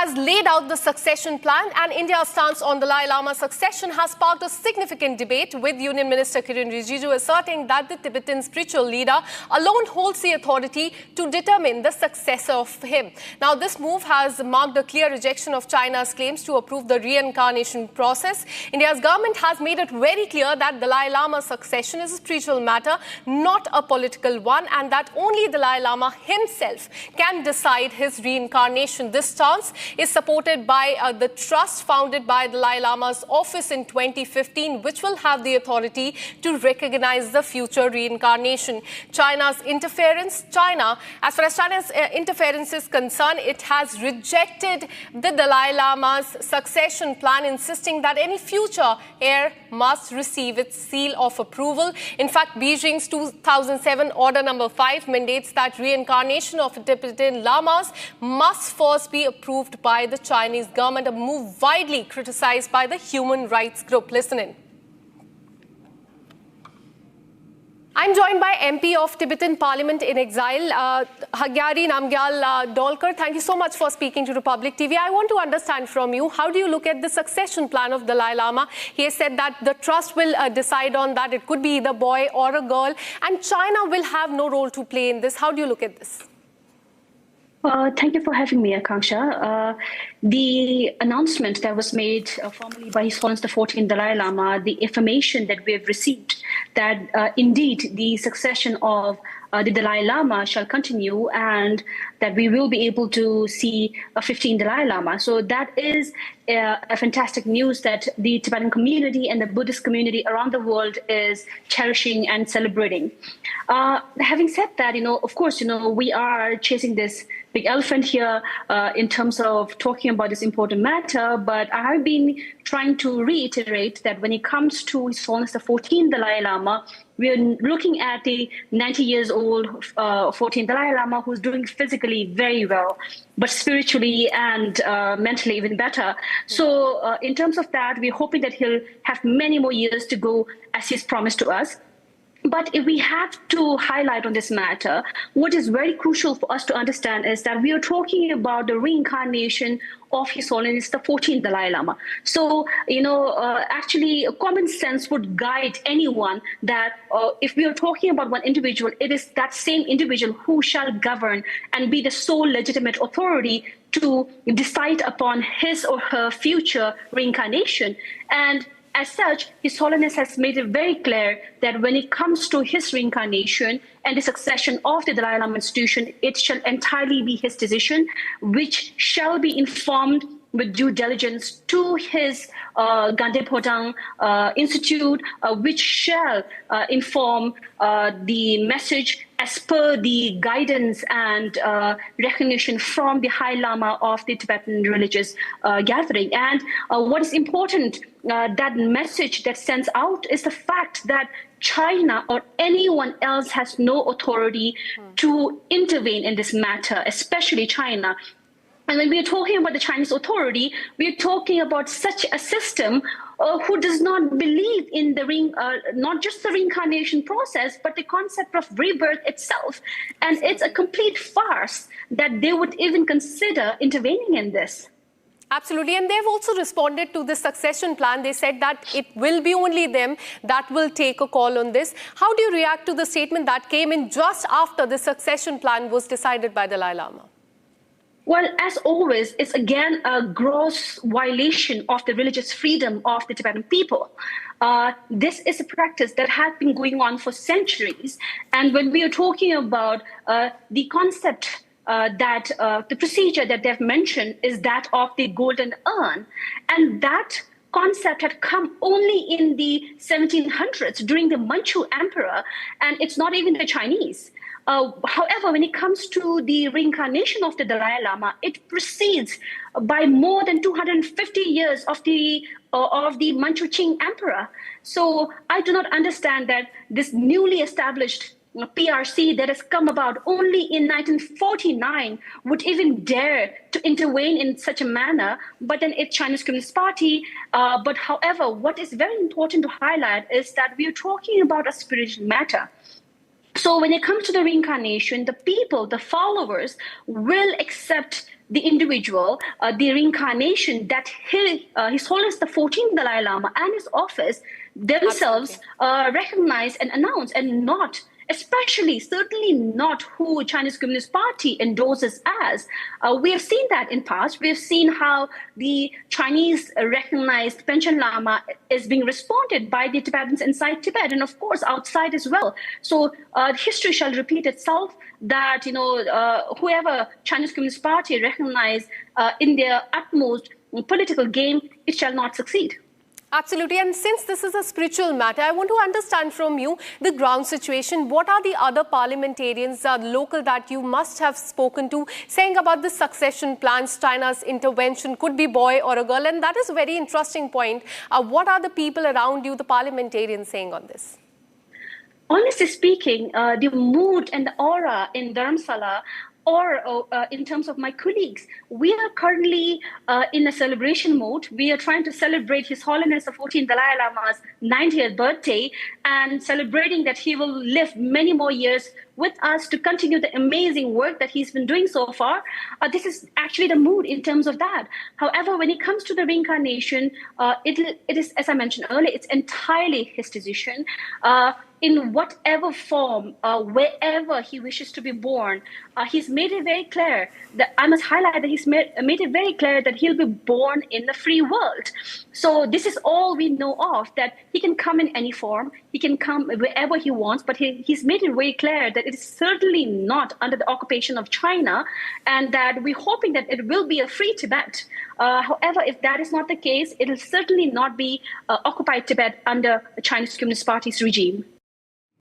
has laid out the succession plan, and India's stance on Dalai Lama's succession has sparked a significant debate, with Union Minister Kiren Rijiju asserting that the Tibetan spiritual leader alone holds the authority to determine the successor of him. Now, this move has marked a clear rejection of China's claims to approve the reincarnation process. India's government has made it very clear that Dalai Lama's succession is a spiritual matter, not a political one, and that only Dalai Lama himself can decide his reincarnation. This stance is supported by the trust founded by Dalai Lama's office in 2015, which will have the authority to recognize the future reincarnation. As far as China's interference is concerned, it has rejected the Dalai Lama's succession plan, insisting that any future heir must receive its seal of approval. In fact, Beijing's 2007 Order Number 5 mandates that reincarnation of Tibetan lamas must first be approved by the Chinese government, a move widely criticized by the human rights group. Listen in. I'm joined by MP of Tibetan Parliament in Exile, Lhagyari Namgyal Dolkar. Thank you so much for speaking to Republic TV. I want to understand from you, how do you look at the succession plan of Dalai Lama? He has said that the trust will decide on that. It could be either boy or a girl, and China will have no role to play in this. How do you look at this? Thank you for having me, Akanksha. The announcement that was made formally by His Holiness the 14th Dalai Lama, the information that we have received that indeed the succession of the Dalai Lama shall continue, and that we will be able to see a 15th Dalai Lama. So that is a fantastic news that the Tibetan community and the Buddhist community around the world is cherishing and celebrating. Having said that, of course, we are chasing this big elephant here in terms of talking about this important matter, but I have been trying to reiterate that when it comes to His Holiness the 14th Dalai Lama, we are looking at the 90 years old 14th Dalai Lama, who's doing physically very well, but spiritually and mentally even better. So in terms of that, we're hoping that he'll have many more years to go as he's promised to us. But if we have to highlight on this matter, what is very crucial for us to understand is that we are talking about the reincarnation of His Holiness the 14th Dalai Lama. So, actually common sense would guide anyone that if we are talking about one individual, it is that same individual who shall govern and be the sole legitimate authority to decide upon his or her future reincarnation. And as such, His Holiness has made it very clear that when it comes to his reincarnation and the succession of the Dalai Lama institution, it shall entirely be his decision, which shall be informed with due diligence to his Gande Podang Institute, which shall inform the message as per the guidance and recognition from the High Lama of the Tibetan religious gathering. And what is important, that message that sends out is the fact that China or anyone else has no authority to intervene in this matter, especially China. And when we are talking about the Chinese authority, we are talking about such a system who does not believe in the not just the reincarnation process, but the concept of rebirth itself. And it's a complete farce that they would even consider intervening in this. Absolutely. And they've also responded to the succession plan. They said that it will be only them that will take a call on this. How do you react to the statement that came in just after the succession plan was decided by Dalai Lama? Well, as always, it's again a gross violation of the religious freedom of the Tibetan people. This is a practice that has been going on for centuries. And when we are talking about the concept that the procedure that they've mentioned is that of the golden urn, and that concept had come only in the 1700s during the Manchu emperor, and it's not even the Chinese. However, when it comes to the reincarnation of the Dalai Lama, it precedes by more than 250 years of the Manchu Qing emperor. So I do not understand that this newly established PRC that has come about only in 1949 would even dare to intervene in such a manner, but then it's Chinese Communist Party. But however, what is very important to highlight is that we are talking about a spiritual matter. So when it comes to the reincarnation, the people, the followers, will accept the individual, the reincarnation that His Holiness the 14th Dalai Lama and his office themselves recognize and announce, and not, especially certainly not who Chinese Communist Party endorses as. We have seen that in past. We have seen how the Chinese recognized Panchen Lama is being responded by the Tibetans inside Tibet, and of course outside as well. So history shall repeat itself that, whoever Chinese Communist Party recognize in their utmost political game, it shall not succeed. Absolutely. And since this is a spiritual matter, I want to understand from you the ground situation. What are the other parliamentarians, local, that you must have spoken to, saying about the succession plans, China's intervention, could be boy or a girl? And that is a very interesting point. What are the people around you, the parliamentarians, saying on this? Honestly speaking, the mood and the aura in Dharamsala, or in terms of my colleagues, we are currently in a celebration mode. We are trying to celebrate His Holiness the 14th Dalai Lama's 90th birthday, and celebrating that he will live many more years with us to continue the amazing work that he's been doing so far. This is actually the mood in terms of that. However, when it comes to the reincarnation, it is, as I mentioned earlier, it's entirely his decision. In whatever form, wherever he wishes to be born, he's made it very clear that, I must highlight that he's made it very clear that he'll be born in the free world. So this is all we know of, that he can come in any form, he can come wherever he wants, but he's made it very clear that it is certainly not under the occupation of China, and that we're hoping that it will be a free Tibet. However, if that is not the case, it will certainly not be occupied Tibet under the Chinese Communist Party's regime.